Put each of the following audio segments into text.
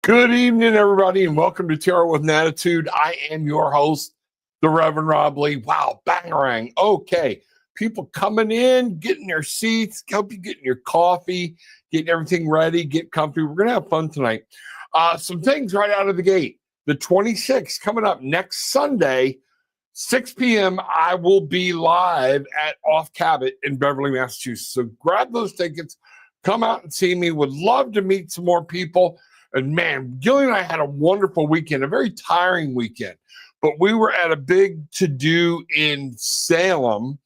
Good evening, everybody, and welcome to Tarot with an Attitude. I am your host, the Reverend Rob Lee. Wow, bangarang. Okay, people coming in, getting their seats. Hope you getting your coffee, getting everything ready, get comfy. We're going to have fun tonight. Some things right out of the gate. The 26th coming up next Sunday, 6 p.m., I will be live at Off Cabot in Beverly, Massachusetts. So grab those tickets, come out and see me. Would love to meet some more people. And man, Gilly and I had a wonderful weekend, a very tiring weekend. But we were at a big to-do in Salem,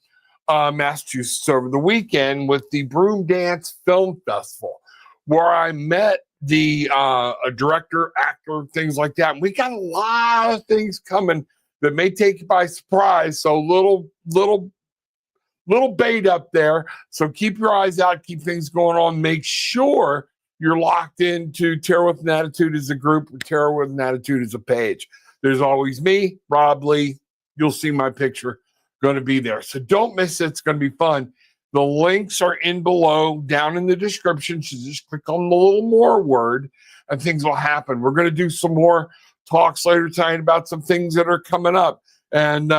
Massachusetts over the weekend with the Broom Dance Film Festival, where I met the a director, actor, things like that. And we got a lot of things coming that may take you by surprise. So little bait up there. So keep your eyes out, keep things going on. Make sure you're locked into Tarot with an Attitude as a group, or Tarot with an Attitude as a page. There's always me, Rob Lee. You'll see my picture going to be there. So don't miss it. It's going to be fun. The links are in below, down in the description. So just click on the little more word and things will happen. We're going to do some more talks later tonight about some things that are coming up. And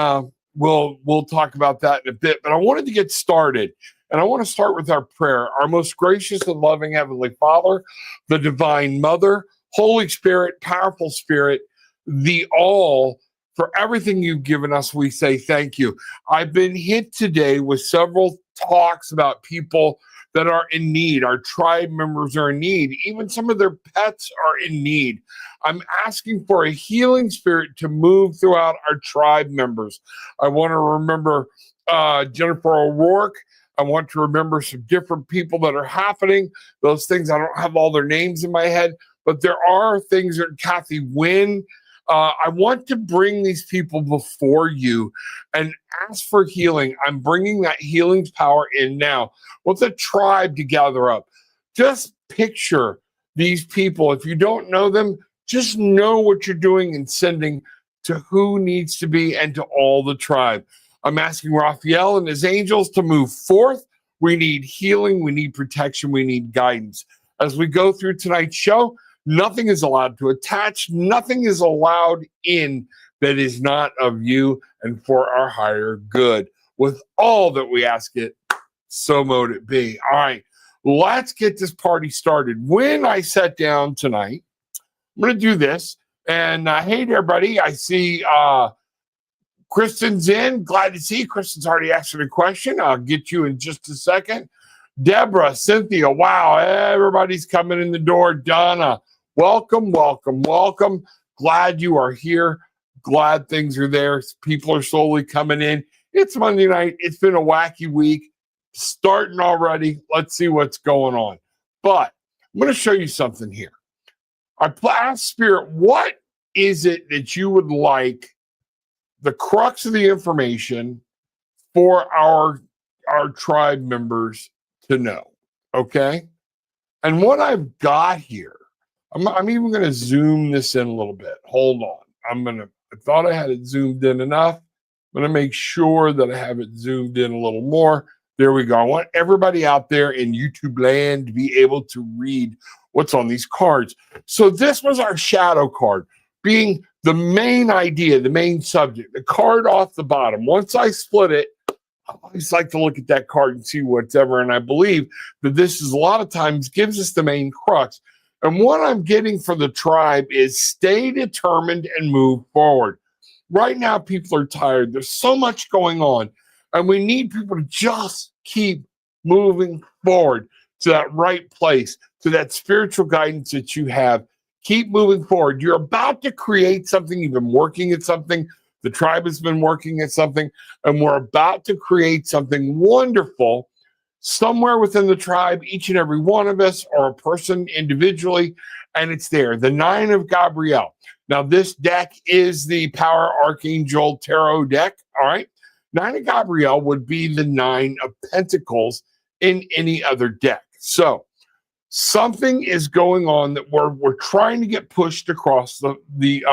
we'll talk about that in a bit. But I wanted to get started. And I want to start with our prayer. Our most gracious and loving Heavenly Father, the Divine Mother, Holy Spirit, powerful Spirit, the all, for everything you've given us, we say thank you. I've been hit today with several talks about people that are in need. Our tribe members are in need. Even some of their pets are in need. I'm asking for a healing spirit to move throughout our tribe members. I want to remember Jennifer O'Rourke. I want to remember some different people that are happening. Those things, I don't have all their names in my head, but there are things that Kathy Wynn. I want to bring these people before you and ask for healing. I'm bringing that healing's power in now. Want the tribe to gather up. Just picture these people. If you don't know them, just know what you're doing and sending to who needs to be and to all the tribe. I'm asking Raphael and his angels to move forth. We need healing. We need protection. We need guidance. As we go through tonight's show, nothing is allowed to attach. Nothing is allowed in that is not of you and for our higher good. With all that we ask it, so mote it be. All right, let's get this party started. When I sat down tonight, I'm going to do this. And hey, everybody, I see Kristen's in. Glad to see you. Kristen's already answered a question. I'll get you in just a second. Deborah, Cynthia, wow, everybody's coming in the door. Donna, welcome, welcome, welcome. Glad you are here. Glad things are there. People are slowly coming in. It's Monday night. It's been a wacky week. Starting already. Let's see what's going on. But I'm going to show you something here. I asked Spirit, what is it that you would like the crux of the information for our tribe members to know, okay? And what I've got here, I'm even going to zoom this in a little bit. Hold on. I thought I had it zoomed in enough. I'm going to make sure that I have it zoomed in a little more. There we go. I want everybody out there in YouTube land to be able to read what's on these cards. So this was our shadow card, being the main idea, the main subject, the card off the bottom. Once I split it, I always like to look at that card and see whatever. And I believe that this is a lot of times gives us the main crux. And what I'm getting for the tribe is stay determined and move forward. Right now, people are tired. There's so much going on. And we need people to just keep moving forward to that right place, to that spiritual guidance that you have. Keep moving forward. You're about to create something. You've been working at something. The tribe has been working at something. And we're about to create something wonderful somewhere within the tribe, each and every one of us, or a person individually. And it's there. The Nine of Gabriel. Now, this deck is the Power Archangel Tarot deck. All right. Nine of Gabriel would be the Nine of Pentacles in any other deck. So something is going on that we're trying to get pushed across Nine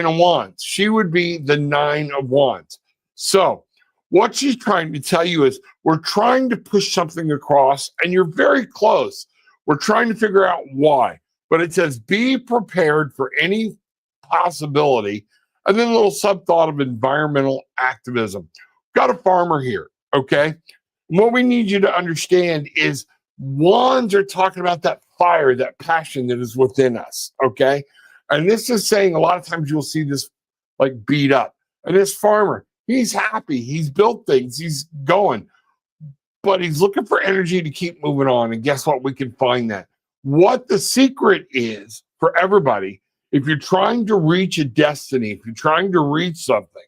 of Wands. She would be the Nine of Wands. So what she's trying to tell you is we're trying to push something across, and you're very close. We're trying to figure out why. but it says be prepared for any possibility. And then a little sub thought of environmental activism. Got a farmer here, okay? What we need you to understand is wands are talking about that fire, that passion that is within us, okay? And this is saying a lot of times you'll see this like beat up. And this farmer, he's happy, he's built things, he's going, but he's looking for energy to keep moving on. And guess what? We can find that. What the secret is for everybody, if you're trying to reach a destiny, if you're trying to reach something,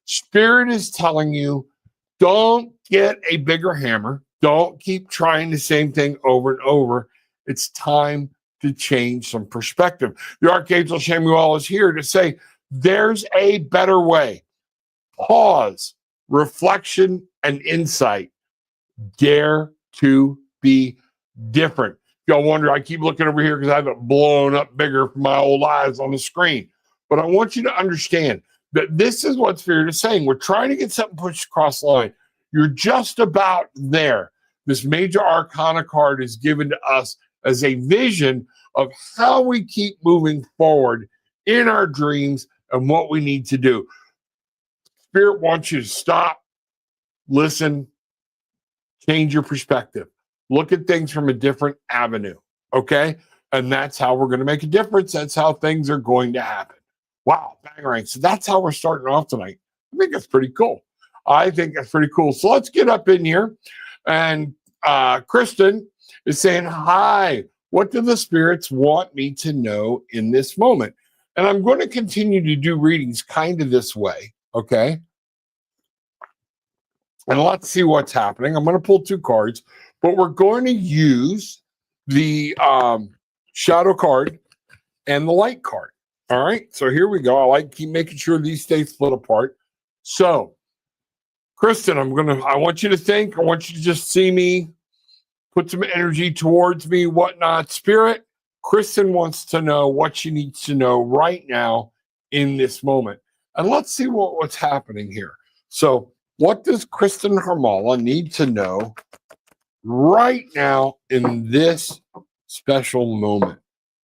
Spirit is telling you, don't get a bigger hammer. Don't keep trying the same thing over and over. It's time to change some perspective. The Archangel Chamuel is here to say, there's a better way. Pause, reflection, and insight. Dare to be different. Y'all wonder, I keep looking over here because I have it blown up bigger for my old eyes on the screen. But I want you to understand that this is what Spirit is saying. We're trying to get something pushed across the line. You're just about there. This major arcana card is given to us as a vision of how we keep moving forward in our dreams and what we need to do. Spirit wants you to stop, listen, change your perspective. Look at things from a different avenue, okay? And that's how we're going to make a difference. That's how things are going to happen. Wow, bang. So that's how we're starting off tonight. I think that's pretty cool. So let's get up in here. And Kristen is saying, hi, what do the spirits want me to know in this moment? And I'm going to continue to do readings kind of this way, okay? And let's see what's happening. I'm going to pull 2 cards, but we're going to use the shadow card and the light card. All right, so here we go. I keep making sure these stay split apart. So, Kristen, I want you to think. I want you to just see me, put some energy towards me, whatnot. Spirit, Kristen wants to know what she needs to know right now in this moment. And let's see what's happening here. So, what does Kristen Harmala need to know right now in this special moment?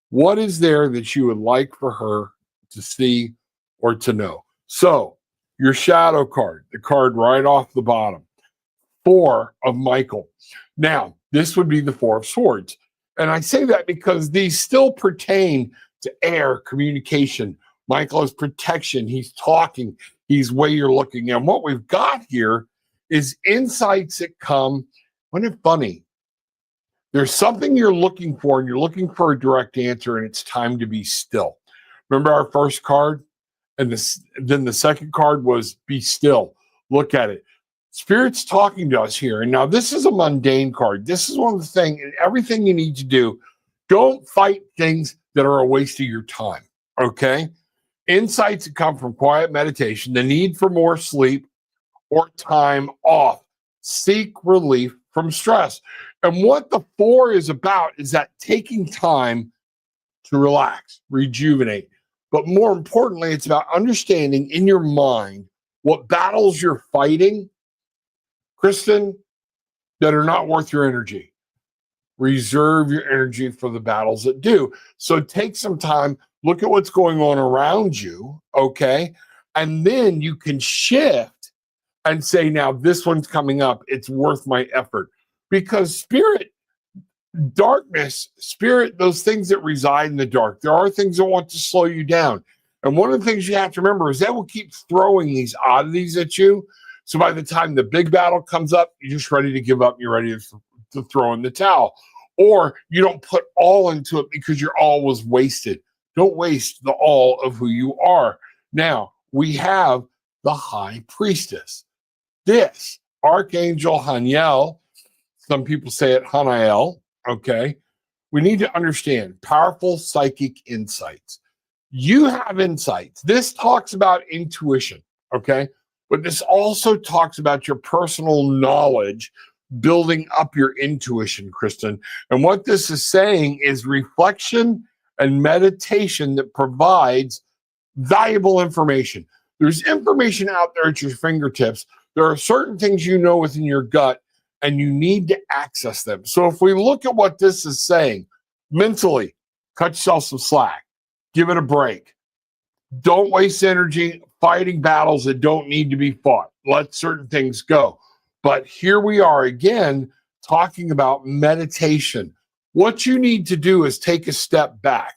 What is there that you would like for her to see or to know? So, your shadow card, the card right off the bottom, 4 of Michael. Now, this would be the 4 of Swords. And I say that because these still pertain to air, communication. Michael is protection. He's talking. He's where you're looking. And what we've got here is insights that come. Isn't it funny? There's something you're looking for, and you're looking for a direct answer, and it's time to be still. Remember our first card? And then the second card was be still. Look at it. Spirit's talking to us here. And now this is a mundane card. This is one of the things, everything you need to do, don't fight things that are a waste of your time, okay? Insights that come from quiet meditation, the need for more sleep or time off. Seek relief from stress. And what the 4 is about is that taking time to relax, rejuvenate. But more importantly, it's about understanding in your mind what battles you're fighting, Kristen, that are not worth your energy. Reserve your energy for the battles that do. So take some time, look at what's going on around you, okay? And then you can shift and say, now this one's coming up. It's worth my effort. Because spirit, darkness, spirit, those things that reside in the dark, there are things that want to slow you down. And one of the things you have to remember is that will keep throwing these oddities at you. So by the time the big battle comes up, you're just ready to give up. You're ready to throw in the towel. Or you don't put all into it because your all was wasted. Don't waste the all of who you are. Now, we have the High Priestess. This, Archangel Haniel, some people say it Hanael, okay? We need to understand powerful psychic insights. You have insights. This talks about intuition, okay? But this also talks about your personal knowledge, building up your intuition, Kristen. And what this is saying is reflection and meditation that provides valuable information. There's information out there at your fingertips. There are certain things you know within your gut, and you need to access them. So if we look at what this is saying, mentally, Cut yourself some slack. Give it a break. Don't waste energy fighting battles that don't need to be fought. Let certain things go. But here we are again talking about meditation. What you need to do is take a step back.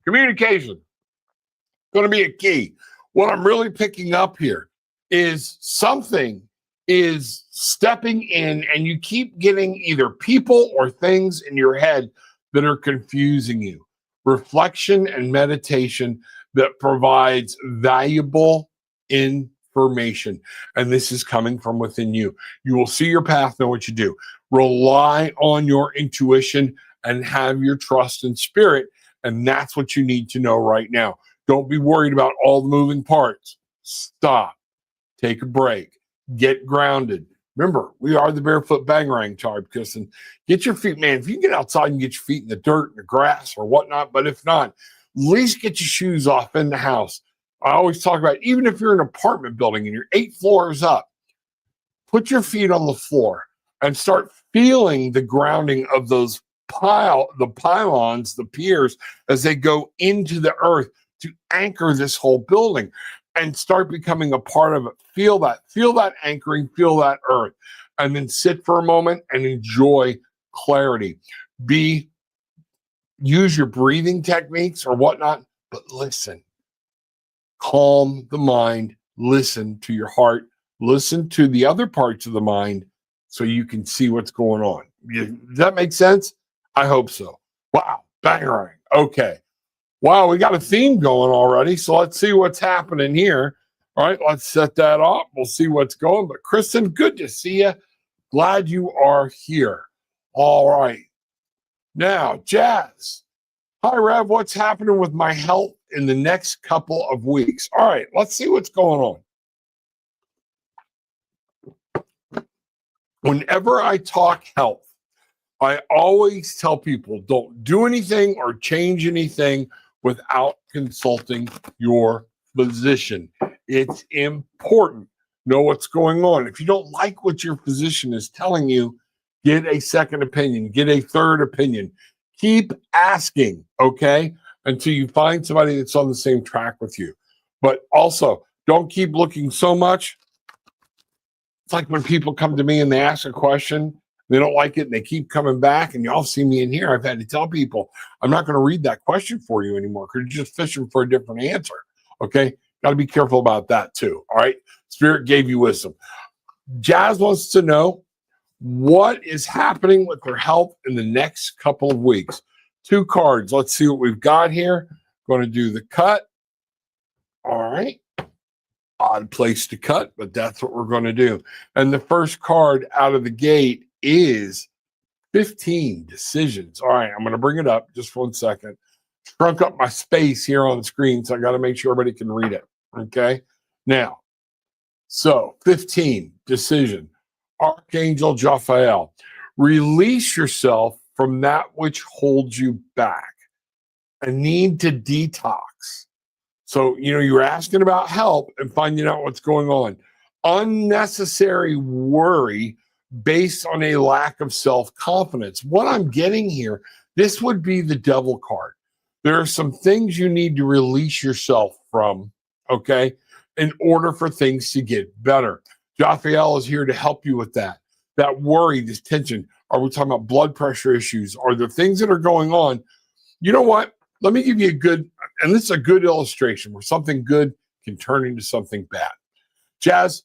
Communication going to be a key. What I'm really picking up here is something is stepping in and you keep getting either people or things in your head that are confusing you. Reflection and meditation that provides valuable information. And this is coming from within you. You will see your path, know what you do. Rely on your intuition and have your trust in spirit. And that's what you need to know right now. Don't be worried about all the moving parts. Stop. Take a break. Get grounded. Remember, we are the Barefoot Bangarang tribe, because get your feet, man, if you can get outside and get your feet in the dirt and the grass or whatnot, but if not, at least get your shoes off in the house. I always talk about, even if you're in an apartment building and you're 8 floors up, put your feet on the floor and start feeling the grounding of those pylons, the piers, as they go into the earth to anchor this whole building. And start becoming a part of it. Feel that anchoring, feel that earth, and then sit for a moment and enjoy clarity. Use your breathing techniques or whatnot, but listen. Calm the mind, listen to your heart, listen to the other parts of the mind so you can see what's going on. Does that make sense? I hope so. Wow, bang. Okay. Wow, we got a theme going already, so let's see what's happening here. All right, let's set that up. We'll see what's going. But Kristen, good to see you. Glad you are here. All right. Now, Jazz. Hi, Rev. What's happening with my health in the next couple of weeks? All right, let's see what's going on. Whenever I talk health, I always tell people don't do anything or change anything without consulting your physician. It's important. Know what's going on. If you don't like what your physician is telling you, get a second opinion, get a third opinion. Keep asking, okay, until you find somebody that's on the same track with you. But also, don't keep looking so much. It's like when people come to me and they ask a question, they don't like it, and they keep coming back, and y'all see me in here. I've had to tell people, I'm not going to read that question for you anymore because you're just fishing for a different answer, okay? Got to be careful about that too, all right? Spirit gave you wisdom. Jazz wants to know what is happening with her health in the next couple of weeks. 2 cards. Let's see what we've got here. Going to do the cut. All right. Odd place to cut, but that's what we're going to do. And the first card out of the gate is 15 decisions. All right, I'm going to bring it up just 1 second. Shrunk up my space here on the screen, so I got to make sure everybody can read it. Okay. Now, so 15 decision. Archangel Jophiel, release yourself from that which holds you back. A need to detox. So, you're asking about help and finding out what's going on. Unnecessary worry based on a lack of self-confidence. What I'm getting here, this would be the devil card. There are some things you need to release yourself from, okay, in order for things to get better. Jophiel is here to help you with that. That worry, this tension. Are we talking about blood pressure issues? Are there things that are going on? You know what? Let me give you and this is a good illustration where something good can turn into something bad. Jazz,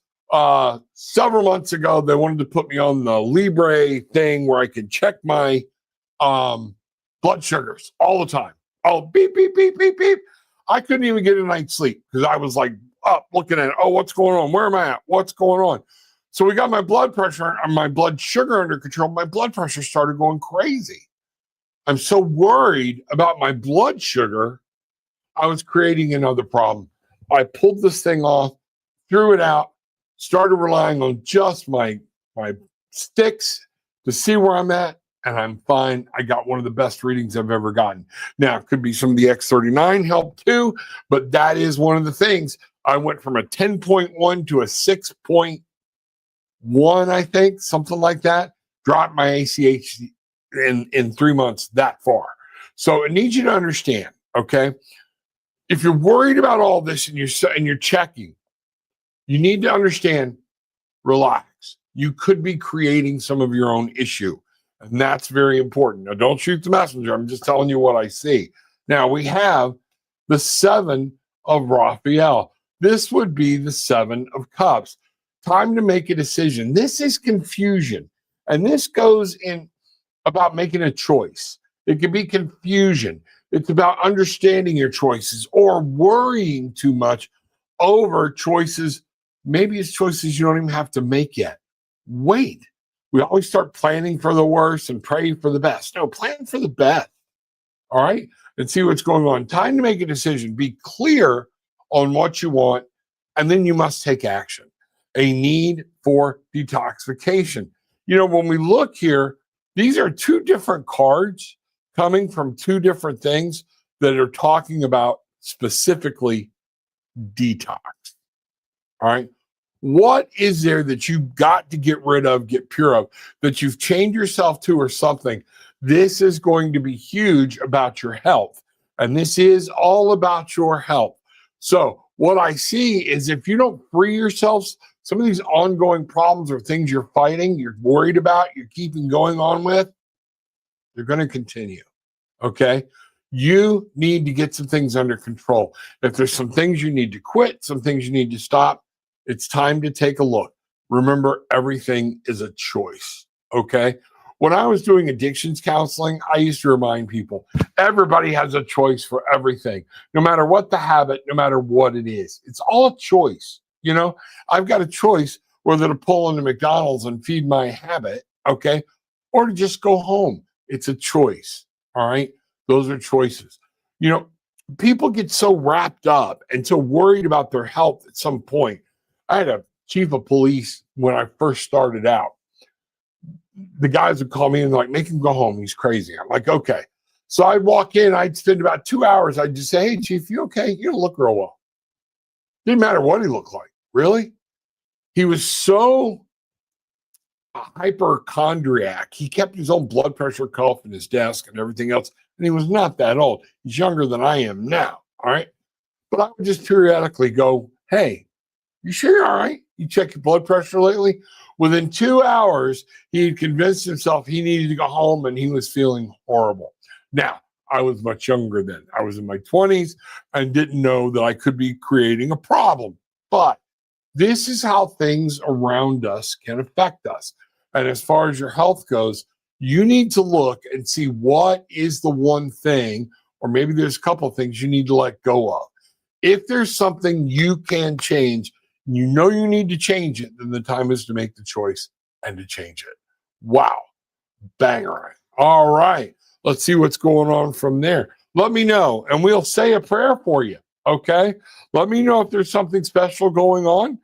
several months ago, they wanted to put me on the Libre thing where I could check my blood sugars all the time. Oh, beep, beep, beep, beep, beep. I couldn't even get a night's sleep because I was like up looking at it. Oh, what's going on? Where am I at? What's going on? So we got my blood pressure and my blood sugar under control. My blood pressure started going crazy. I'm so worried about my blood sugar, I was creating another problem. I pulled this thing off, threw it out, started relying on just my sticks to see where I'm at, and I'm fine. I got one of the best readings I've ever gotten. Now, it could be some of the X39 help too, but that is one of the things. I went from a 10.1 to a 6.1, I think, something like that. Dropped my in 3 months that far. So I need you to understand, okay? If you're worried about all this and you're checking, you need to understand, relax. You could be creating some of your own issue. And that's very important. Now, don't shoot the messenger. I'm just telling you what I see. Now, we have the 7 of Raphael. This would be the 7 of Cups. Time to make a decision. This is confusion. And this goes in about making a choice. It can be confusion. It's about understanding your choices or worrying too much over choices. Maybe it's choices you don't even have to make yet. Wait. We always start planning for the worst and pray for the best. No, plan for the best. All right? And see what's going on. Time to make a decision. Be clear on what you want, and then you must take action. A need for detoxification. You know, when we look here, these are 2 different cards coming from 2 different things that are talking about specifically detox. All right. What is there that you've got to get rid of, get pure of, that you've chained yourself to or something? This is going to be huge about your health. And this is all about your health. So what I see is if you don't free yourselves, some of these ongoing problems or things you're fighting, you're worried about, you're keeping going on with, they're going to continue. Okay? You need to get some things under control. If there's some things you need to quit, some things you need to stop, it's time to take a look. Remember, everything is a choice. Okay? When I was doing addictions counseling, I used to remind people, everybody has a choice for everything, no matter what the habit, no matter what it is. It's all a choice. You know, I've got a choice whether to pull into McDonald's and feed my habit, okay, or to just go home. It's a choice. All right? Those are choices. You know, people get so wrapped up and so worried about their health at some point. I had a chief of police when I first started out. The guys would call me and like, make him go home. He's crazy. I'm like, okay. So I'd walk in, I'd spend about 2 hours. I'd just say, hey, chief, you okay? You don't look real well. Didn't matter what he looked like. Really? He was so a hypochondriac. He kept his own blood pressure cuff in his desk and everything else. And he was not that old. He's younger than I am now. All right. But I would just periodically go, hey, you sure you're all right? You check your blood pressure lately? Within 2 hours, he had convinced himself he needed to go home and he was feeling horrible. Now, I was much younger then. I was in my 20s and didn't know that I could be creating a problem. But this is how things around us can affect us. And as far as your health goes, you need to look and see what is the one thing, or maybe there's a couple of things you need to let go of. If there's something you can change, you know you need to change it, then the time is to make the choice and to change it. Wow. Banger. All right. Let's see what's going on from there. Let me know, and we'll say a prayer for you. Okay. Let me know if there's something special going on.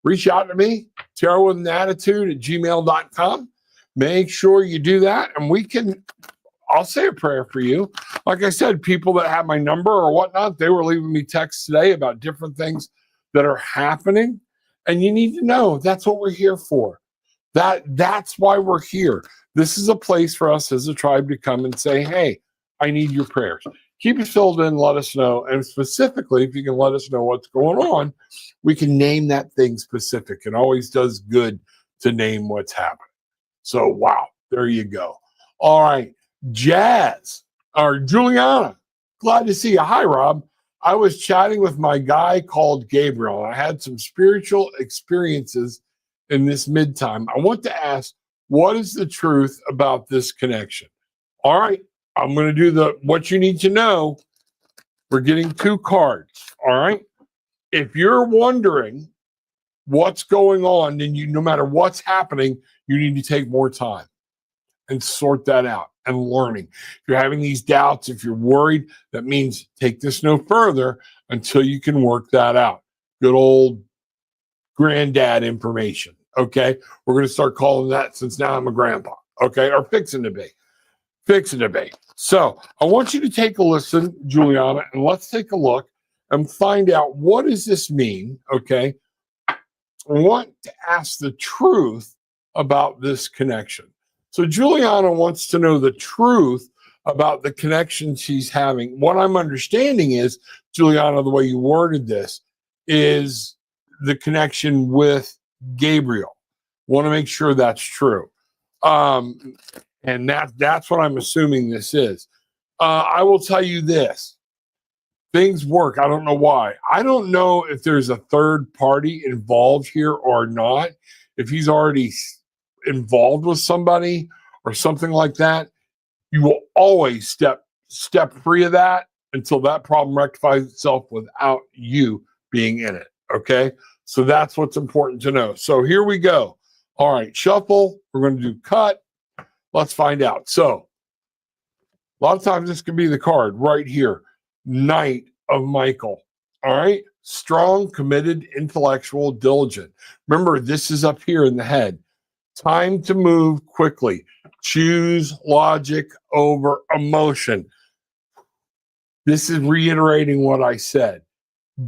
Reach out to me, tarotwithanattitude@gmail.com. Make sure you do that, and I'll say a prayer for you. Like I said, people that have my number or whatnot, they were leaving me texts today about different things that are happening. And you need to know that's what we're here for. That's why we're here. This is a place for us as a tribe to come and say, hey, I need your prayers. Keep it filled in, let us know. And specifically, if you can let us know what's going on, we can name that thing specific. It always does good to name what's happening. So, wow, there you go. All right. Jazz or Juliana, glad to see you. Hi, Rob. I was chatting with my guy called Gabriel. I had some spiritual experiences in this midtime. I want to ask, what is the truth about this connection? All right, I'm going to do what you need to know. We're getting 2 cards. All right. If you're wondering what's going on, then no matter what's happening, you need to take more time and sort that out and learning. If you're having these doubts, if you're worried, that means take this no further until you can work that out. Good old granddad information. Okay. We're going to start calling that, since now I'm a grandpa. Okay. Or fixing to be. So I want you to take a listen, Juliana, and let's take a look and find out, what does this mean? Okay. I want to ask the truth about this connection. So Juliana wants to know the truth about the connection she's having. What I'm understanding is, Juliana, the way you worded this is the connection with Gabriel. Want to make sure that's true. And that's what I'm assuming this is. I will tell you this. Things work. I don't know why. I don't know if there's a third party involved here or not. If he's already involved with somebody or something like that, you will always step free of that until that problem rectifies itself without you being in it. Okay. So that's what's important to know. So here we go. All right. Shuffle. We're going to do cut. Let's find out. So a lot of times this can be the card right here. Knight of Michael. All right. Strong, committed, intellectual, diligent. Remember, this is up here in the head. Time to move quickly. Choose logic over emotion. This is reiterating what I said.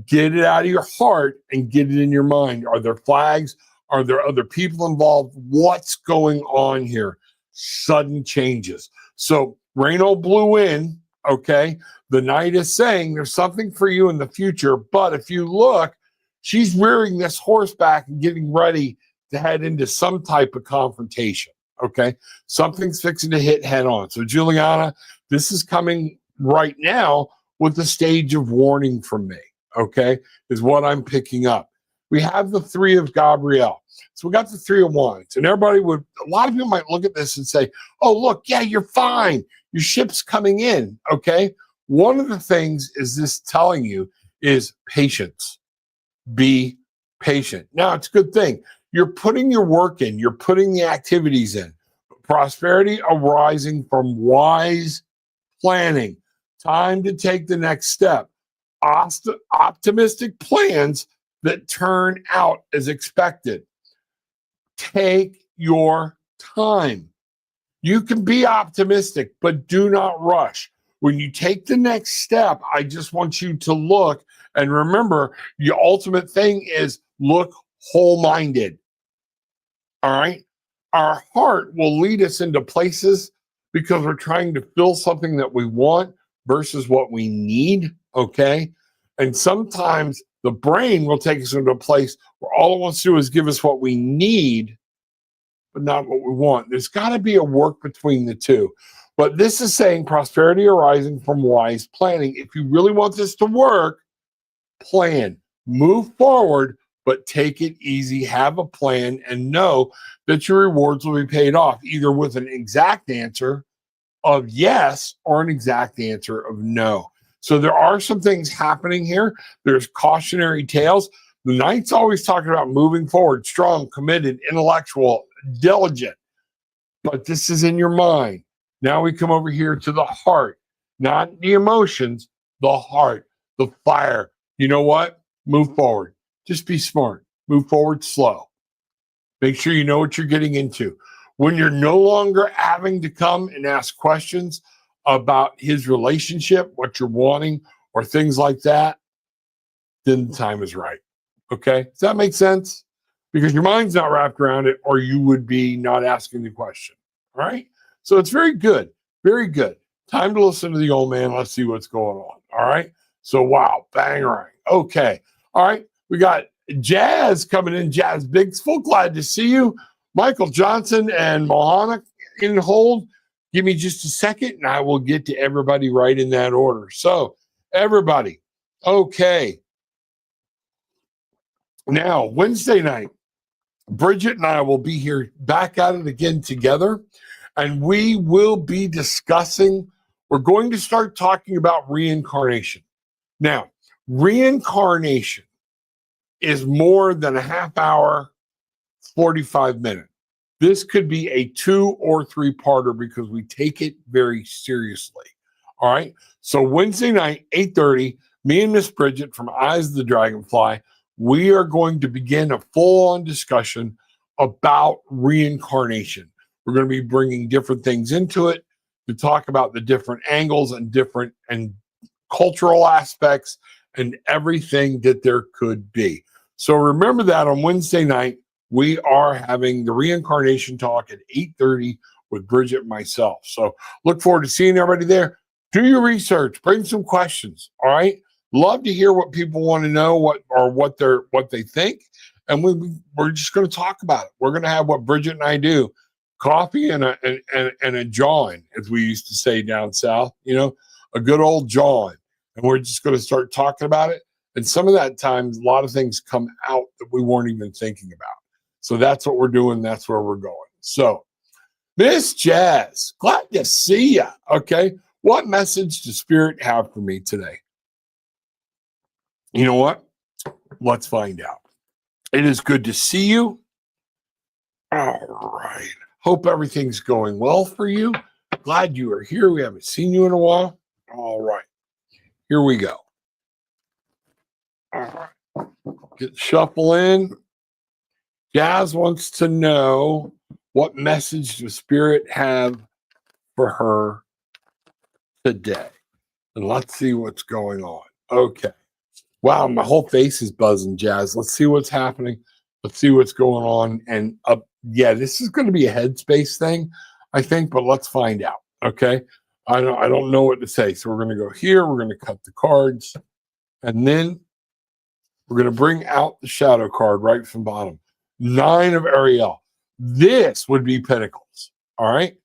Get it out of your heart and get it in your mind. Are there flags? Are there other people involved? What's going on here? Sudden changes. So Reno blew in, okay? The knight is saying there's something for you in the future, but if you look, she's rearing this horse back and getting ready to head into some type of confrontation, okay? Something's fixing to hit head on. So Juliana, this is coming right now with the stage of warning from me, okay, is what I'm picking up. We have the three of Gabrielle. So we got the three of wands. And everybody would, a lot of people might look at this and say, oh, look, yeah, you're fine. Your ship's coming in, okay? One of the things is this telling you is patience. Be patient. Now, it's a good thing. You're putting your work in. You're putting the activities in. Prosperity arising from wise planning. Time to take the next step. Optimistic plans that turn out as expected. Take your time. You can be optimistic, but do not rush. When you take the next step, I just want you to look and remember, your ultimate thing is look whole-minded. All right? Our heart will lead us into places because we're trying to fill something that we want versus what we need, okay? And sometimes the brain will take us into a place where all it wants to do is give us what we need, but not what we want. There's got to be a work between the two. But this is saying prosperity arising from wise planning. If you really want this to work, plan, move forward, but take it easy, have a plan, and know that your rewards will be paid off, either with an exact answer of yes or an exact answer of no. So there are some things happening here. There's cautionary tales. The knight's always talking about moving forward, strong, committed, intellectual, diligent. But this is in your mind. Now we come over here to the heart, not the emotions, the heart, the fire. You know what? Move forward. Just be smart. Move forward slow. Make sure you know what you're getting into. When you're no longer having to come and ask questions about his relationship, what you're wanting, or things like that, then the time is right. Okay? Does that make sense? Because your mind's not wrapped around it, or you would be not asking the question. All right? So it's very good. Very good. Time to listen to the old man. Let's see what's going on. All right? So, wow. Bang. Okay. All right. We got Jazz coming in. Jazz Bigsful. Glad to see you. Michael Johnson and Mohana in hold. Give me just a second, and I will get to everybody right in that order. So, everybody. Okay. Now, Wednesday night, Bridget and I will be here back at it again together, and we will be discussing, we're going to start talking about reincarnation. Now, reincarnation is more than a half hour, 45 minutes. This could be a 2 or 3-parter because we take it very seriously. All right. So Wednesday night, 8:30, me and Miss Bridget from Eyes of the Dragonfly, we are going to begin a full-on discussion about reincarnation. We're going to be bringing different things into it to talk about the different angles and different and cultural aspects and everything that there could be. So remember that on Wednesday night, we are having the reincarnation talk at 8:30 with Bridget and myself. So look forward to seeing everybody there. Do your research, bring some questions. All right. Love to hear what people want to know, what they think. And we're just going to talk about it. We're going to have what Bridget and I do, coffee and a John, as we used to say down south, a good old John. And we're just going to start talking about it. And some of that times, a lot of things come out that we weren't even thinking about. So that's what we're doing. That's where we're going. So Miss Jazz, glad to see you. Okay. What message does Spirit have for me today? You know what? Let's find out. It is good to see you. All right. Hope everything's going well for you. Glad you are here. We haven't seen you in a while. All right. Here we go. All right. Get shuffle in. Jazz wants to know, what message does Spirit have for her today? And let's see what's going on. Okay. Wow, my whole face is buzzing, Jazz. Let's see what's happening. Let's see what's going on. And yeah, this is going to be a headspace thing, I think, but let's find out. Okay. I don't know what to say. So we're going to go here. We're going to cut the cards. And then we're going to bring out the shadow card right from bottom. 9 of Ariel. This would be Pentacles. All right.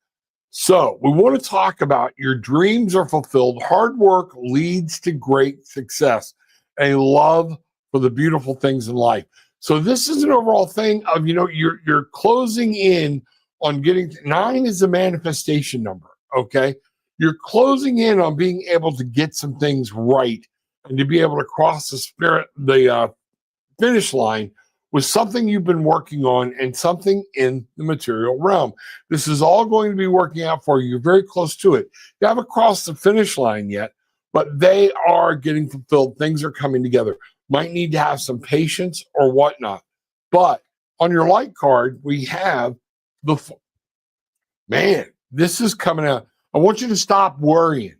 So we want to talk about your dreams are fulfilled. Hard work leads to great success. A love for the beautiful things in life. So this is an overall thing of, you're closing in on getting 9 is a manifestation number. Okay. You're closing in on being able to get some things right and to be able to cross the finish line with something you've been working on and something in the material realm. This is all going to be working out for you. You're very close to it. You haven't crossed the finish line yet, but they are getting fulfilled. Things are coming together. Might need to have some patience or whatnot. But on your light card, we have this is coming out. I want you to stop worrying.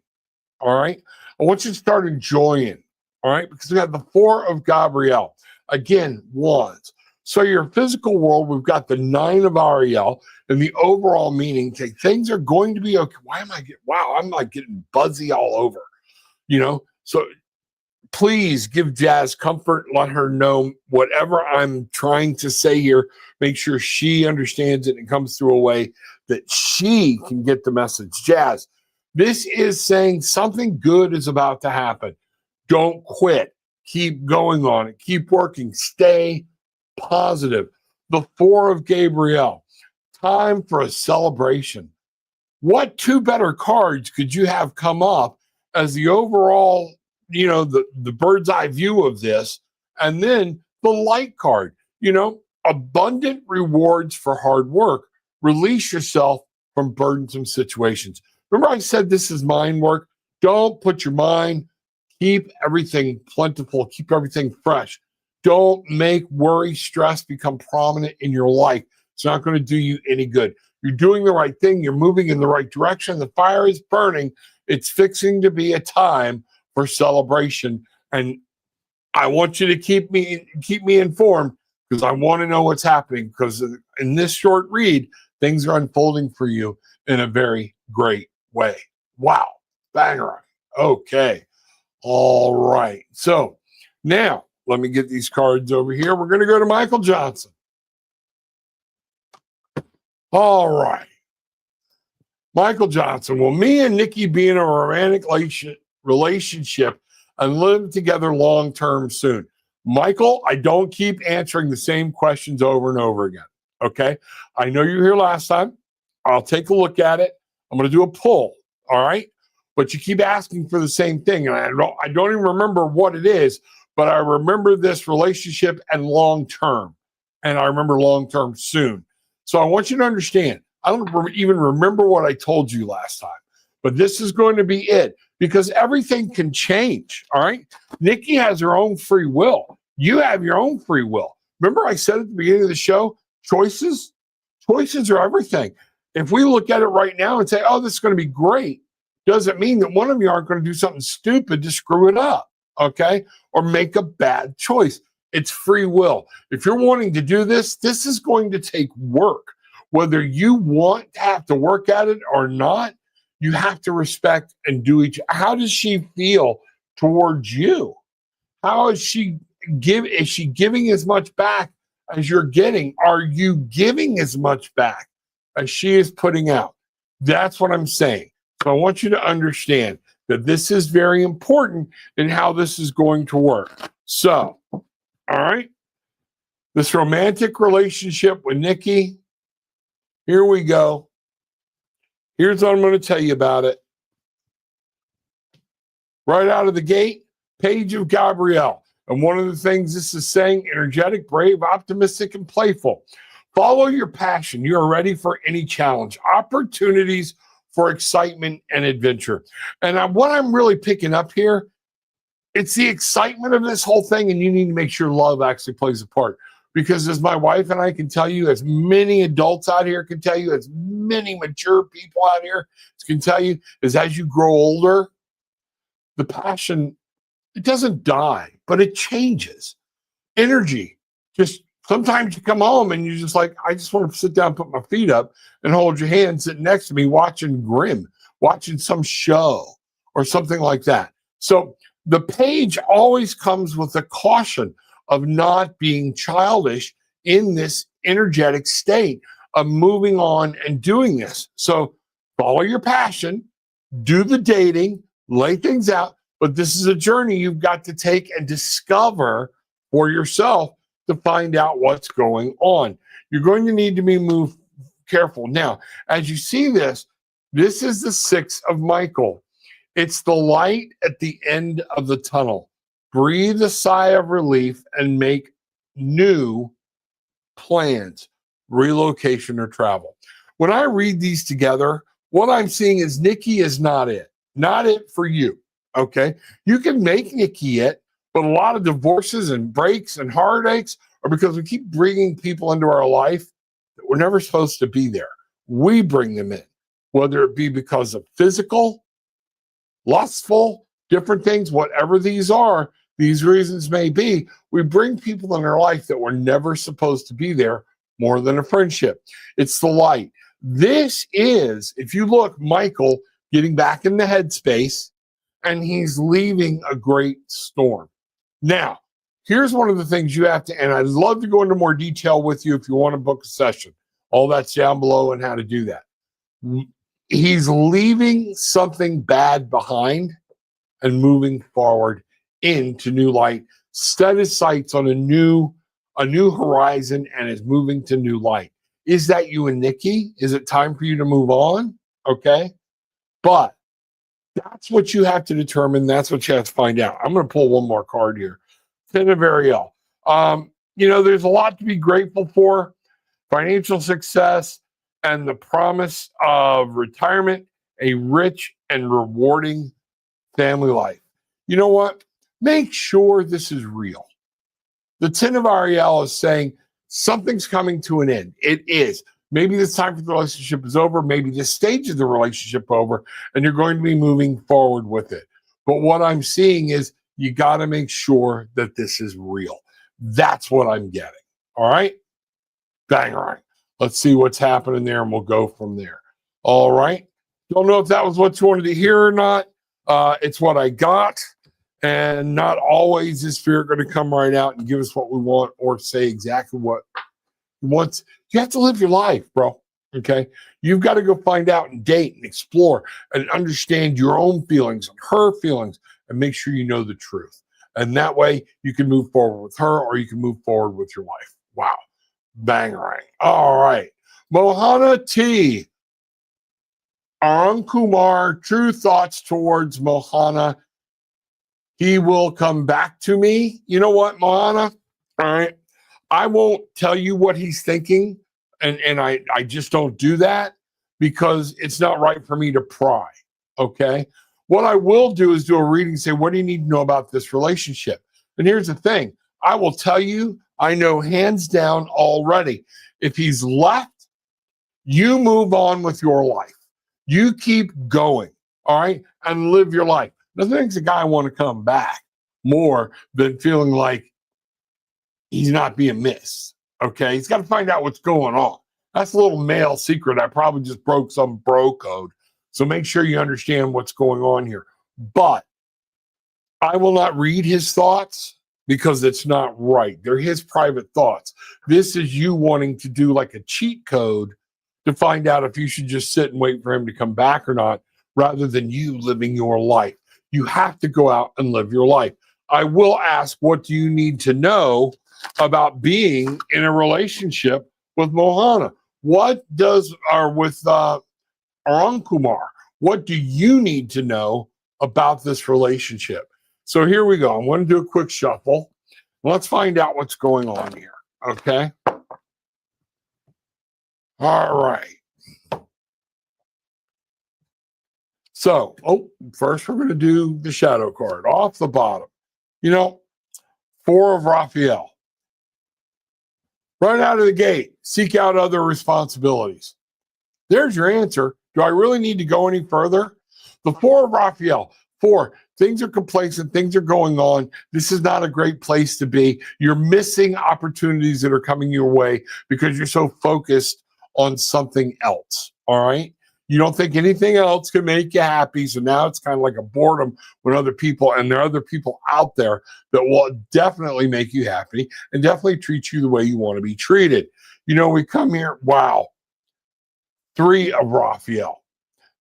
All right. I want you to start enjoying. All right. Because we have the 4 of Gabrielle. Again, wands. So your physical world, we've got the 9 of Ariel, and the overall meaning, things are going to be okay. I'm like getting buzzy all over, So please give Jazz comfort. Let her know whatever I'm trying to say here. Make sure she understands it and comes through a way that she can get the message. Jazz, this is saying something good is about to happen. Don't quit. Keep going on it. Keep working. Stay positive. The 4 of Gabrielle. Time for a celebration. What 2 better cards could you have come up as the overall, the bird's eye view of this? And then the light card, abundant rewards for hard work. Release yourself from burdensome situations. Remember I said this is mind work? Don't put your mind. Keep everything plentiful. Keep everything fresh. Don't make worry, stress become prominent in your life. It's not going to do you any good. You're doing the right thing. You're moving in the right direction. The fire is burning. It's fixing to be a time for celebration. And I want you to keep me informed, because I want to know what's happening, because in this short read, things are unfolding for you in a very great way. Wow. Banger. Okay. All right. So now let me get these cards over here. We're going to go to Michael Johnson. All right. Michael Johnson. Will me and Nikki be in a romantic relationship and live together long-term soon? Michael, I don't keep answering the same questions over and over again. Okay. I know you were here last time. I'll take a look at it. I'm going to do a poll. All right. But you keep asking for the same thing. And I don't even remember what it is, but I remember this relationship and long-term. And I remember long-term soon. So I want you to understand, I don't even remember what I told you last time, but this is going to be it, because everything can change. All right. Nikki has her own free will. You have your own free will. Remember I said at the beginning of the show, choices are everything. If we look at it right now and say, oh, this is going to be great, doesn't mean that one of you aren't going to do something stupid to screw it up, okay? Or make a bad choice. It's free will. If you're wanting to do this, this is going to take work. Whether you want to have to work at it or not, you have to respect and do each. How does she feel towards you? How is she is she giving as much back as you're getting? Are you giving as much back as she is putting out? That's what I'm saying. So I want you to understand that this is very important in how this is going to work. So, all right, this romantic relationship with Nikki, here we go. Here's what I'm going to tell you about it. Right out of the gate, Page of Gabrielle. And one of the things this is saying, energetic, brave, optimistic, and playful. Follow your passion. You are ready for any challenge. Opportunities for excitement and adventure. And what I'm really picking up here, it's the excitement of this whole thing, and you need to make sure love actually plays a part. Because as my wife and I can tell you, as many adults out here can tell you, as many mature people out here can tell you, is as you grow older, the passion, it doesn't die, but it changes. Energy, just sometimes you come home and you're just like, I just want to sit down, put my feet up and hold your hand, sitting next to me, watching Grimm, watching some show or something like that. So the page always comes with a caution of not being childish in this energetic state of moving on and doing this. So follow your passion, do the dating, lay things out, but this is a journey you've got to take and discover for yourself to find out what's going on. You're going to need to be moved careful. Now, as you see this, this is the 6 of Michael. It's the light at the end of the tunnel. Breathe a sigh of relief and make new plans, relocation or travel. When I read these together, what I'm seeing is Nikki is not it for you. Okay. You can make Nikki it, but a lot of divorces and breaks and heartaches are because we keep bringing people into our life that we're never supposed to be there. We bring them in, whether it be because of physical, lustful, different things, whatever these are, these reasons may be, we bring people in our life that were never supposed to be there more than a friendship. It's the light. This is, if you look, Michael getting back in the headspace, and he's leaving a great storm. Now, here's one of the things you have to, and I'd love to go into more detail with you if you want to book a session. All that's down below and how to do that. He's leaving something bad behind and moving forward into new light. Set his sights on a new horizon and is moving to new light. Is that you and Nikki? Is it time for you to move on? Okay. But that's what you have to determine. That's what you have to find out. I'm going to pull one more card here. 10 of Ariel. There's a lot to be grateful for. Financial success and the promise of retirement, a rich and rewarding family life. You know what? Make sure this is real. The 10 of Ariel is saying something's coming to an end. It is. Maybe this time for the relationship is over. Maybe this stage of the relationship over, and you're going to be moving forward with it. But what I'm seeing is you got to make sure that this is real. That's what I'm getting. All right? Bang, all right. Let's see what's happening there, and we'll go from there. All right? Don't know if that was what you wanted to hear or not. It's what I got. And not always is Spirit going to come right out and give us what we want or say exactly what he wants. You have to live your life, bro. Okay? You've got to go find out and date and explore and understand your own feelings and her feelings and make sure you know the truth. And that way you can move forward with her or you can move forward with your life. Wow. Bang, right. All right. Mohana T. Arun Kumar, true thoughts towards Mohana. He will come back to me. You know what, Mohana? All right. I won't tell you what he's thinking. And I just don't do that because it's not right for me to pry. Okay. What I will do is do a reading and say, what do you need to know about this relationship? And here's the thing. I will tell you, I know hands down already. If he's left, you move on with your life. You keep going. All right. And live your life. Nothing makes a guy want to come back more than feeling like he's not being missed. Okay. He's got to find out what's going on. That's a little male secret. I probably just broke some bro code. So make sure you understand what's going on here. But I will not read his thoughts because it's not right. They're his private thoughts. This is you wanting to do like a cheat code to find out if you should just sit and wait for him to come back or not, rather than you living your life. You have to go out and live your life. I will ask, what do you need to know about being in a relationship with Mohana? What does, or with Arun Kumar, what do you need to know about this relationship? So here we go. I'm going to do a quick shuffle. Let's find out what's going on here. Okay. All right. So, first we're going to do the shadow card off the bottom. You know, 4 of Raphael. Right out of the gate, seek out other responsibilities. There's your answer. Do I really need to go any further? The 4 of Raphael. 4, things are complacent, things are going on. This is not a great place to be. You're missing opportunities that are coming your way because you're so focused on something else. All right. You don't think anything else can make you happy. So now it's kind of like a boredom with other people, and there are other people out there that will definitely make you happy and definitely treat you the way you want to be treated. You know, we come here, wow, 3 of Raphael.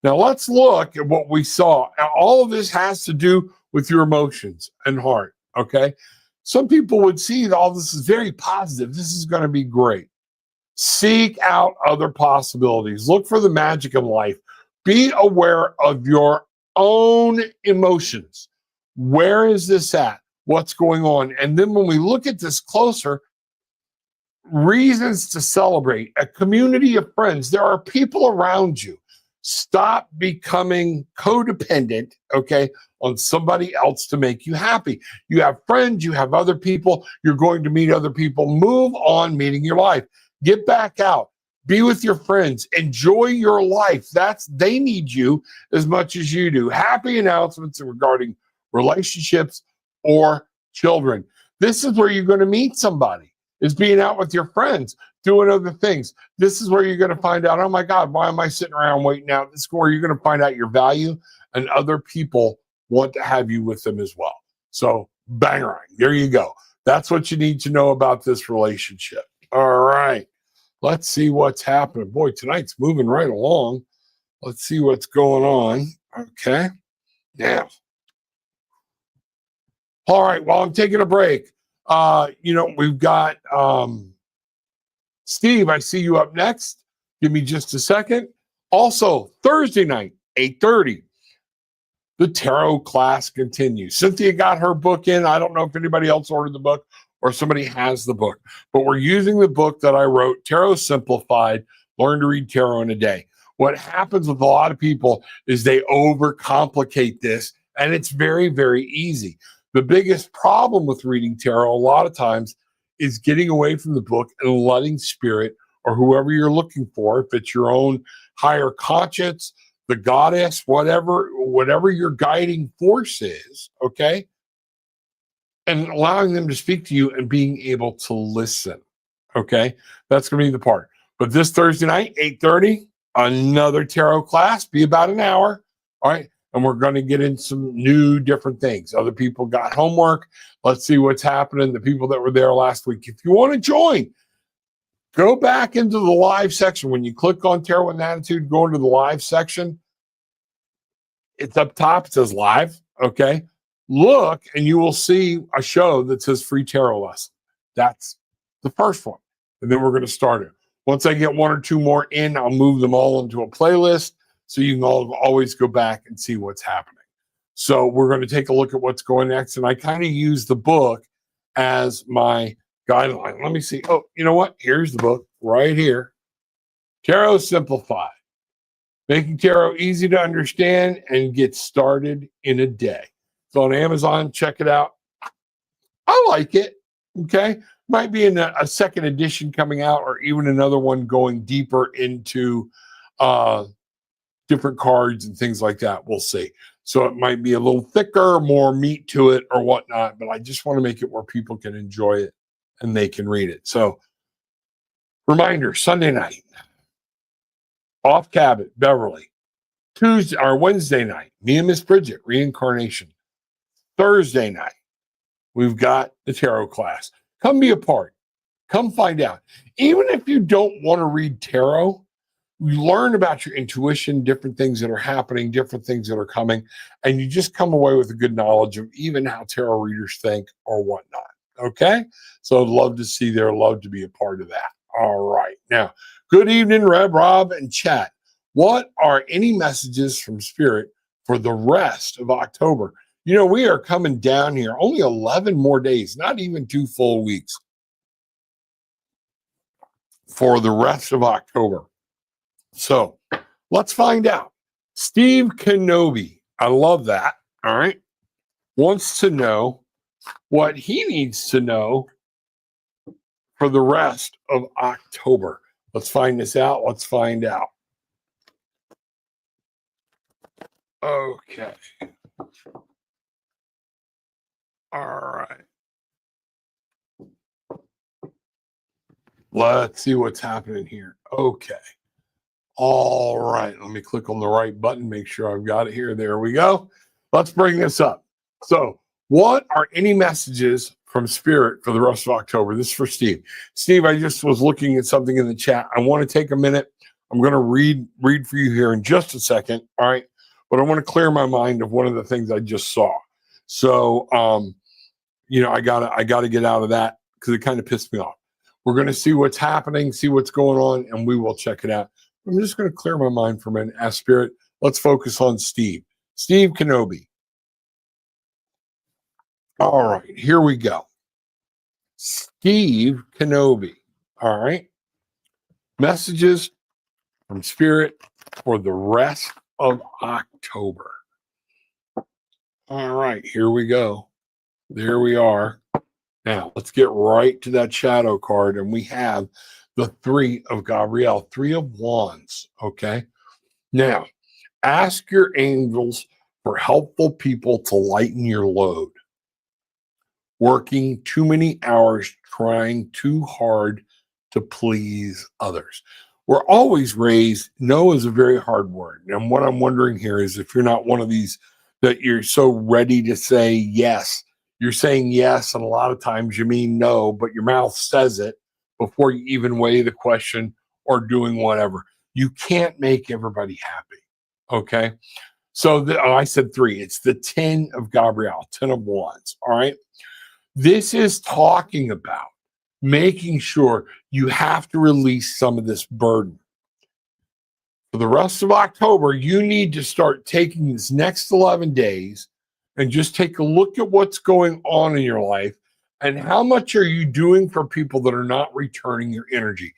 Now let's look at what we saw. All of this has to do with your emotions and heart, okay? Some people would see that all this is very positive. This is going to be great. Seek out other possibilities. Look for the magic in life. Be aware of your own emotions. Where is this at? What's going on? And then when we look at this closer, reasons to celebrate, a community of friends. There are people around you. Stop becoming codependent, okay, on somebody else to make you happy. You have friends, you have other people, you're going to meet other people. Move on meeting your life. Get back out. Be with your friends. Enjoy your life. They need you as much as you do. Happy announcements regarding relationships or children. This is where you're going to meet somebody, is being out with your friends, doing other things. This is where you're going to find out, oh my God, why am I sitting around waiting out? This is where you're going to find out your value, and other people want to have you with them as well. So bang, there you go. That's what you need to know about this relationship. All right. Let's see what's happening. Boy, tonight's moving right along. Let's see what's going on. Okay. Now. All right. Well, I'm taking a break. We've got Steve, I see you up next. Give me just a second. Also, Thursday night, 8:30, the tarot class continues. Cynthia got her book in. I don't know if anybody else ordered the book or somebody has the book, but we're using the book that I wrote, Tarot Simplified, Learn to Read Tarot in a Day. What happens with a lot of people is they overcomplicate this, and it's very, very easy. The biggest problem with reading tarot a lot of times is getting away from the book and letting spirit, or whoever you're looking for, if it's your own higher conscience, the goddess, whatever your guiding force is, okay? And allowing them to speak to you and being able to listen, okay? That's going to be the part. But this Thursday night, 8:30, another tarot class, be about an hour, all right? And we're going to get in some new different things. Other people got homework. Let's see what's happening. The people that were there last week. If you want to join, go back into the live section. When you click on Tarot and Attitude, go into the live section. It's up top. It says live, okay? Look, and you will see a show that says free tarot lesson. That's the first one. And then we're going to start it. Once I get 1 or 2 more in, I'll move them all into a playlist so you can always go back and see what's happening. So we're going to take a look at what's going next. And I kind of use the book as my guideline. Let me see. Oh, you know what? Here's the book right here. Tarot Simplified. Making tarot easy to understand and get started in a day. It's on Amazon. Check it out. I like it. Okay. Might be in a second edition coming out, or even another one going deeper into different cards and things like that. We'll see. So it might be a little thicker, more meat to it or whatnot, but I just want to make it where people can enjoy it and they can read it. So Reminder, Sunday night, Off Cabot, Beverly. Tuesday or Wednesday night, me and Miss Bridget, reincarnation. Thursday night, we've got the tarot class. Come be a part. Come find out. Even if you don't want to read tarot, you learn about your intuition, different things that are happening, different things that are coming, and you just come away with a good knowledge of even how tarot readers think or whatnot. Okay? So I'd love to see there, love to be a part of that. All right. Now, good evening, Rev, Rob, and chat. What are any messages from Spirit for the rest of October? You know, we are coming down here, only 11 more days, not even 2 full weeks for the rest of October. So let's find out. Steve Kenobi, I love that, all right, wants to know what he needs to know for the rest of October. Let's find this out. Let's find out. Okay. All right. Let's see what's happening here. Okay. All right. Let me click on the right button, make sure I've got it here. There we go. Let's bring this up. So, what are any messages from Spirit for the rest of October? This is for Steve. Steve, I just was looking at something in the chat. I want to take a minute. I'm going to read for you here in just a second. All right. But I want to clear my mind of one of the things I just saw. So, you know, I gotta get out of that because it kind of pissed me off. We're going to see what's happening, see what's going on, and we will check it out. I'm just going to clear my mind for a minute. Ask Spirit. Let's focus on Steve. Steve Kenobi. All right, here we go. Steve Kenobi. All right. Messages from Spirit for the rest of October. All right, here we go. There we are. Now, let's get right to that shadow card, and we have the 3 of Gabrielle, 3 of Wands, okay? Now, ask your angels for helpful people to lighten your load. Working too many hours, trying too hard to please others. We're always raised, no is a very hard word. And what I'm wondering here is if you're not one of these that you're so ready to say yes, you're saying yes, and a lot of times you mean no, but your mouth says it before you even weigh the question or doing whatever. You can't make everybody happy, okay? So I said 3. It's the 10 of Gabrielle, 10 of Wands, all right? This is talking about making sure you have to release some of this burden. For the rest of October, you need to start taking this next 11 days and just take a look at what's going on in your life and how much are you doing for people that are not returning your energy.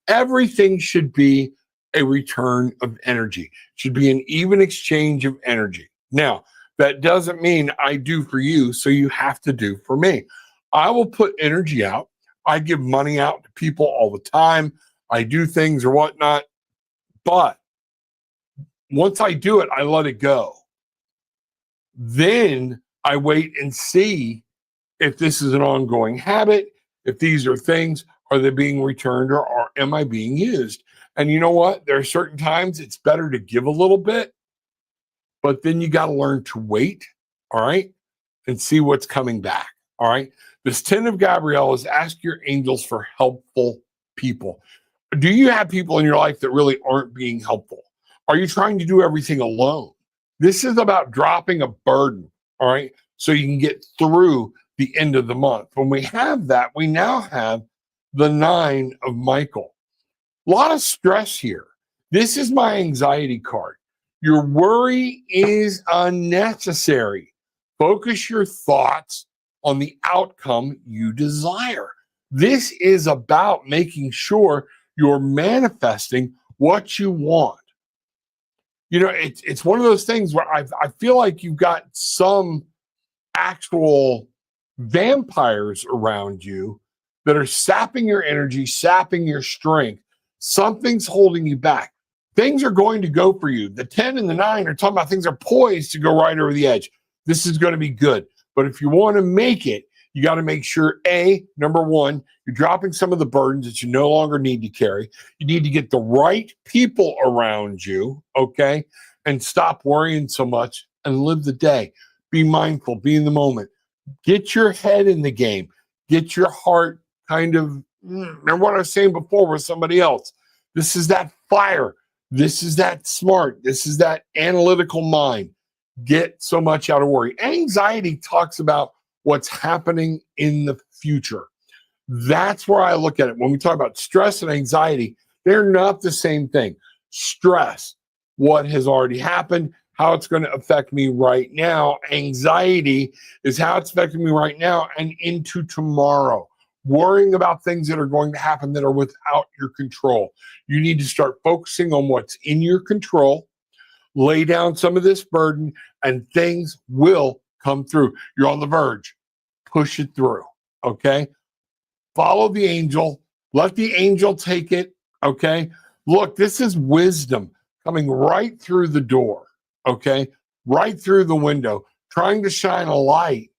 Everything should be a return of energy. It should be an even exchange of energy. Now, that doesn't mean I do for you, so you have to do for me. I will put energy out. I give money out to people all the time. I do things or whatnot. But once I do it, I let it go. Then I wait and see if this is an ongoing habit, if these are things, are they being returned or am I being used? And you know what? There are certain times it's better to give a little bit, but then you got to learn to wait, all right, and see what's coming back, all right? This 10 of Gabrielle is ask your angels for helpful people. Do you have people in your life that really aren't being helpful? Are you trying to do everything alone? This is about dropping a burden, all right, so you can get through the end of the month. When we have that, we now have the 9 of Michael. A lot of stress here. This is my anxiety card. Your worry is unnecessary. Focus your thoughts on the outcome you desire. This is about making sure you're manifesting what you want. You know, it's one of those things where I feel like you've got some actual vampires around you that are sapping your energy, sapping your strength. Something's holding you back. Things are going to go for you. The 10 and the 9 are talking about things are poised to go right over the edge. This is going to be good. But if you want to make it, You got to make sure, number one, you're dropping some of the burdens that you no longer need to carry. You need to get the right people around you, okay? And stop worrying so much and live the day. Be mindful, be in the moment. Get your head in the game. Get your heart kind of, remember what I was saying before with somebody else. This is that fire. This is that smart. This is that analytical mind. Get so much out of worry. Anxiety talks about what's happening in the future. That's where I look at it. When we talk about stress and anxiety, they're not the same thing. Stress, what has already happened, how it's going to affect me right now. Anxiety is how it's affecting me right now and into tomorrow. Worrying about things that are going to happen that are without your control. You need to start focusing on what's in your control, lay down some of this burden, and things will come through. You're on the verge. Push it through, okay? Follow the angel. Let the angel take it, okay? Look, this is wisdom coming right through the door, okay? Right through the window, trying to shine a light,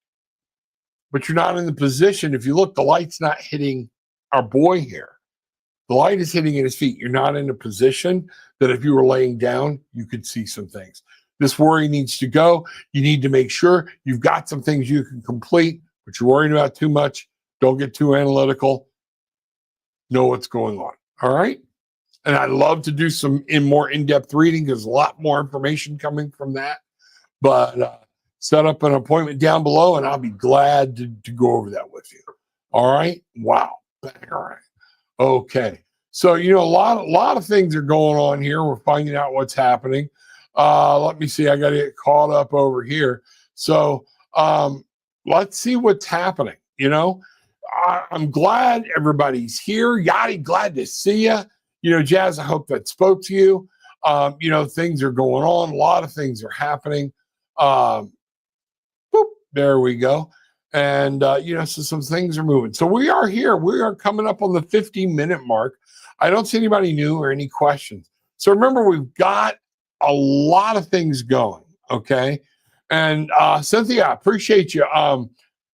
but you're not in the position. If you look, the light's not hitting our boy here. The light is hitting at his feet. You're not in a position that if you were laying down, you could see some things. This worry needs to go. You need to make sure you've got some things you can complete, but you're worrying about too much. Don't get too analytical. Know what's going on. All right? And I'd love to do some more in-depth reading. There's a lot more information coming from that. But set up an appointment down below, and I'll be glad to go over that with you. All right? Wow. All right. Okay. So, a lot of things are going on here. We're finding out what's happening. Let me see. I got to get caught up over here. So let's see what's happening. I'm glad everybody's here. Yachty, glad to see you. Jazz, I hope that spoke to you. Things are going on. A lot of things are happening. There we go. And, so some things are moving. So we are here. We are coming up on the 50-minute mark. I don't see anybody new or any questions. So remember, we've got a lot of things going, okay? And Cynthia, I appreciate you.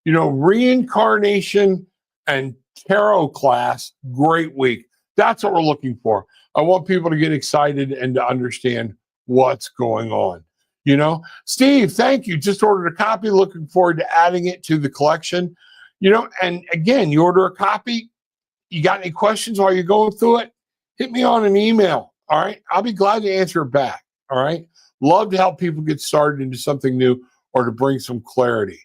Reincarnation and tarot class, great week. That's what we're looking for. I want people to get excited and to understand what's going on. Steve, thank you. Just ordered a copy. Looking forward to adding it to the collection. And again, you order a copy. You got any questions while you're going through it? Hit me on an email. All right. I'll be glad to answer it back. All right. Love to help people get started into something new or to bring some clarity.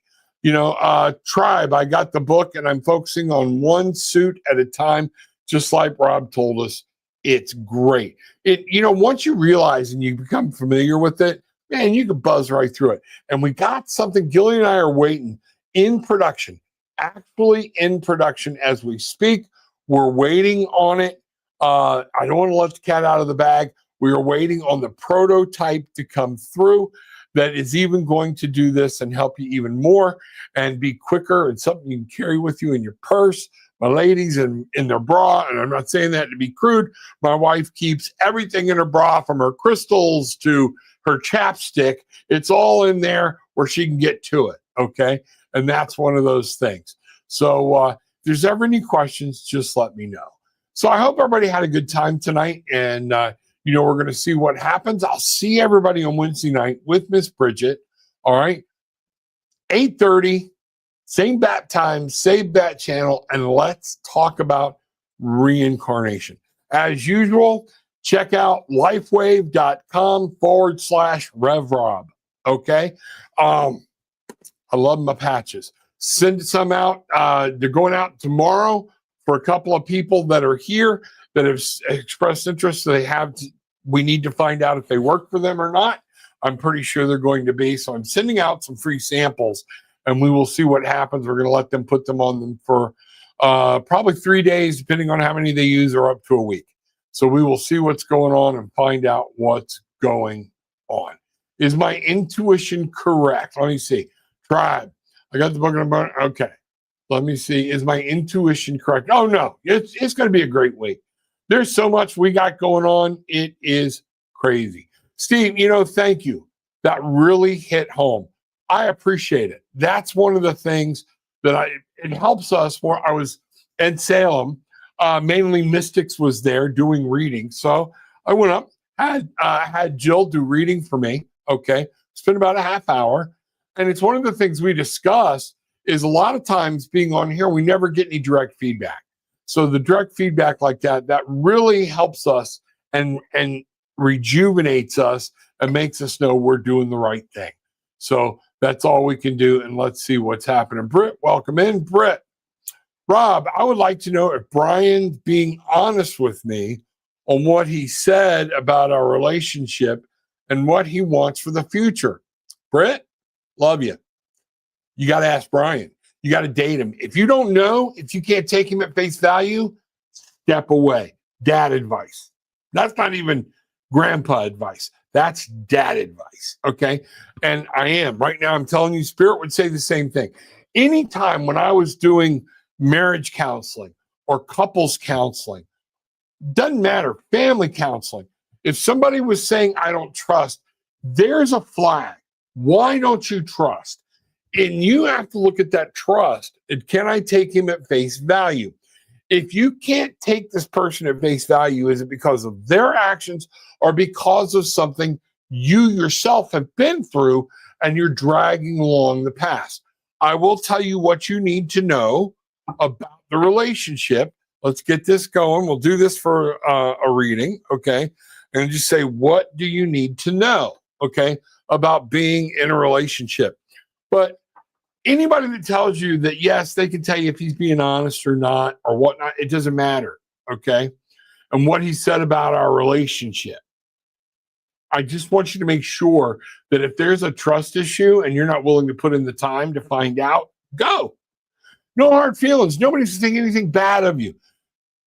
Tribe, I got the book and I'm focusing on one suit at a time, just like Rob told us. It's great. Once you realize and you become familiar with it, man, you can buzz right through it. And we got something, Gillian and I are waiting in production, actually in production as we speak. We're waiting on it. I don't want to let the cat out of the bag. We are waiting on the prototype to come through that is even going to do this and help you even more and be quicker and something you can carry with you in your purse. My ladies in their bra, and I'm not saying that to be crude. My wife keeps everything in her bra from her crystals to her chapstick. It's all in there where she can get to it, okay? And that's one of those things. So if there's ever any questions, just let me know. So I hope everybody had a good time tonight, and we're going to see what happens. I'll see everybody on Wednesday night with Miss Bridget. All right, 8:30, same bat time, same bat channel, and let's talk about reincarnation. As usual, check out lifewave.com/RevRob. Okay, I love my patches. Send some out. They're going out tomorrow for a couple of people that are here that have expressed interest. We need to find out if they work for them or not. I'm pretty sure they're going to be. So I'm sending out some free samples, and we will see what happens. We're going to let them put them on them for probably 3 days, depending on how many they use, or up to a week. So we will see what's going on and find out what's going on. Is my intuition correct? Let me see. Tribe. I got the book. Okay. Let me see. Is my intuition correct? Oh, no. It's going to be a great week. There's so much we got going on. It is crazy. Steve, thank you. That really hit home. I appreciate it. That's one of the things it helps us. Where I was in Salem, mainly Mystics was there doing reading. So I went up, had Jill do reading for me. Okay, spent about a half hour, and it's one of the things we discussed is a lot of times being on here, we never get any direct feedback. So the direct feedback like that really helps us and rejuvenates us and makes us know we're doing the right thing. So that's all we can do. And let's see what's happening. Britt, welcome in. Britt, Rob, I would like to know if Brian's being honest with me on what he said about our relationship and what he wants for the future. Britt, love you. You got to ask Brian. You got to date him. If you don't know, if you can't take him at face value, step away. Dad advice. That's not even grandpa advice. That's dad advice. Okay. And I am right now, I'm telling you, Spirit would say the same thing. Anytime when I was doing marriage counseling or couples counseling, doesn't matter, family counseling, if somebody was saying, I don't trust, there's a flag. Why don't you trust? And you have to look at that trust. And can I take him at face value? If you can't take this person at face value, is it because of their actions or because of something you yourself have been through and you're dragging along the past? I will tell you what you need to know about the relationship. Let's get this going. We'll do this for a reading, okay? And just say, what do you need to know, okay, about being in a relationship? But anybody that tells you that, yes, they can tell you if he's being honest or not or whatnot, it doesn't matter, okay? And what he said about our relationship. I just want you to make sure that if there's a trust issue and you're not willing to put in the time to find out, go. No hard feelings. Nobody's thinking anything bad of you.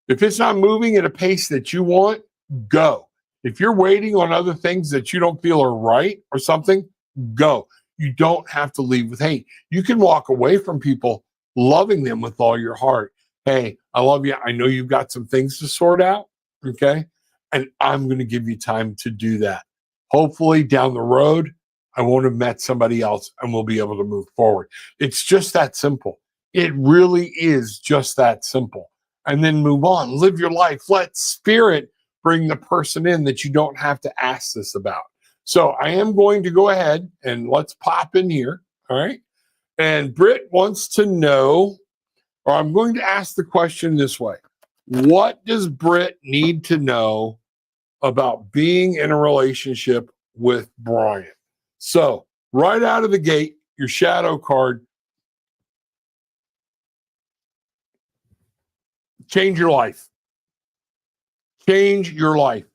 If it's not moving at a pace that you want, go. If you're waiting on other things that you don't feel are right or something, go. You don't have to leave with hate. You can walk away from people loving them with all your heart. Hey, I love you. I know you've got some things to sort out, okay? And I'm going to give you time to do that. Hopefully down the road, I won't have met somebody else and we'll be able to move forward. It's just that simple. It really is just that simple. And then move on. Live your life. Let Spirit bring the person in that you don't have to ask this about. So I am going to go ahead and let's pop in here. All right. And Britt wants to know, or I'm going to ask the question this way. What does Britt need to know about being in a relationship with Brian? So right out of the gate, your shadow card, change your life. Change your life.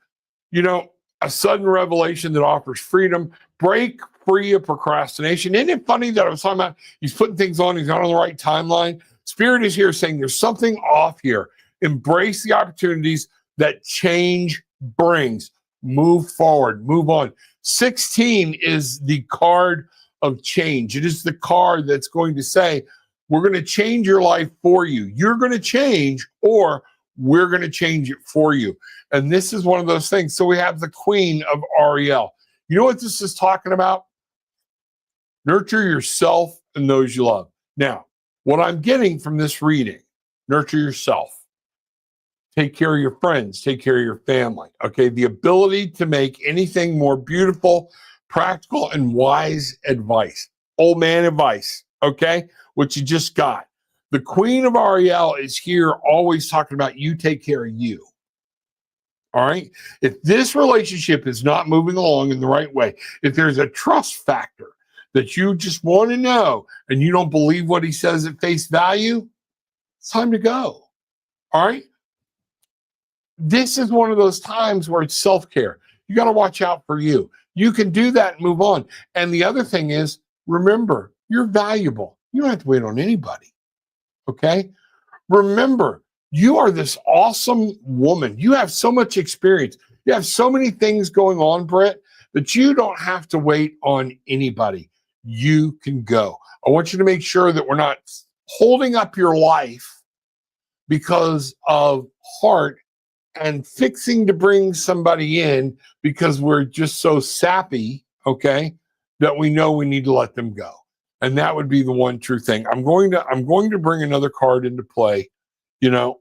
You know, a sudden revelation that offers freedom. Break free of procrastination. Isn't it funny that I was talking about he's putting things on, he's not on the right timeline? Spirit is here saying there's something off here. Embrace the opportunities that change brings. Move forward, move on. 16 is the card of change. It is the card that's going to say, we're going to change your life for you. You're going to change, or we're going to change it for you. And this is one of those things. So we have the Queen of Ariel. You know what this is talking about? Nurture yourself and those you love. Now, what I'm getting from this reading, nurture yourself. Take care of your friends. Take care of your family. Okay, the ability to make anything more beautiful, practical, and wise advice. Old man advice, okay, what you just got. The Queen of Ariel is here always talking about you take care of you. All right. If this relationship is not moving along in the right way, if there's a trust factor that you just want to know and you don't believe what he says at face value, it's time to go. All right. This is one of those times where it's self-care. You got to watch out for you. You can do that and move on. And the other thing is, remember, you're valuable. You don't have to wait on anybody. Okay. Remember, you are this awesome woman. You have so much experience. You have so many things going on, Britt, that you don't have to wait on anybody. You can go. I want you to make sure that we're not holding up your life because of heart and fixing to bring somebody in because we're just so sappy, okay, that we know we need to let them go. And that would be the one true thing. I'm going to bring another card into play. You know,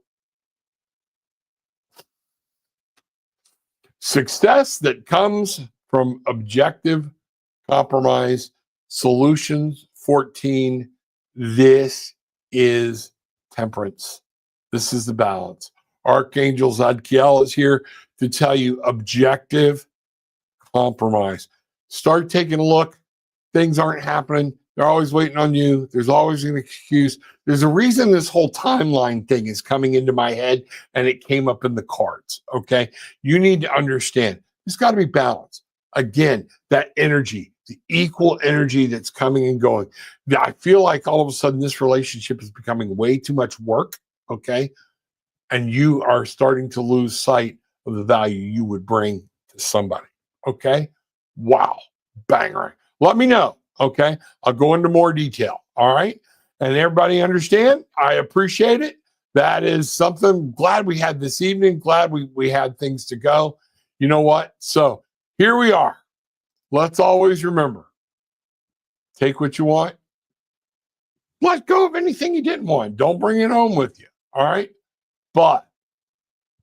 success that comes from objective compromise, solutions 14. This is temperance. This is the balance. Archangel Zadkiel is here to tell you objective compromise. Start taking a look. Things aren't happening. They're always waiting on you. There's always an excuse. There's a reason this whole timeline thing is coming into my head, and it came up in the cards. Okay. You need to understand there's got to be balance. Again, that energy, the equal energy that's coming and going. I feel like all of a sudden this relationship is becoming way too much work. Okay. And you are starting to lose sight of the value you would bring to somebody. Okay. Wow. Banger. Let me know. Okay. I'll go into more detail. All right. And everybody understand? I appreciate it. That is something glad we had this evening. Glad we had things to go. You know what? So here we are. Let's always remember, take what you want. Let go of anything you didn't want. Don't bring it home with you. All right. But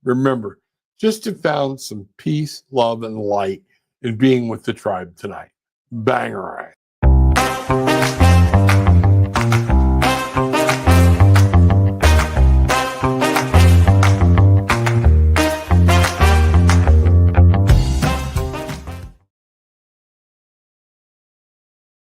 remember, just to found some peace, love, and light in being with the tribe tonight. Banger.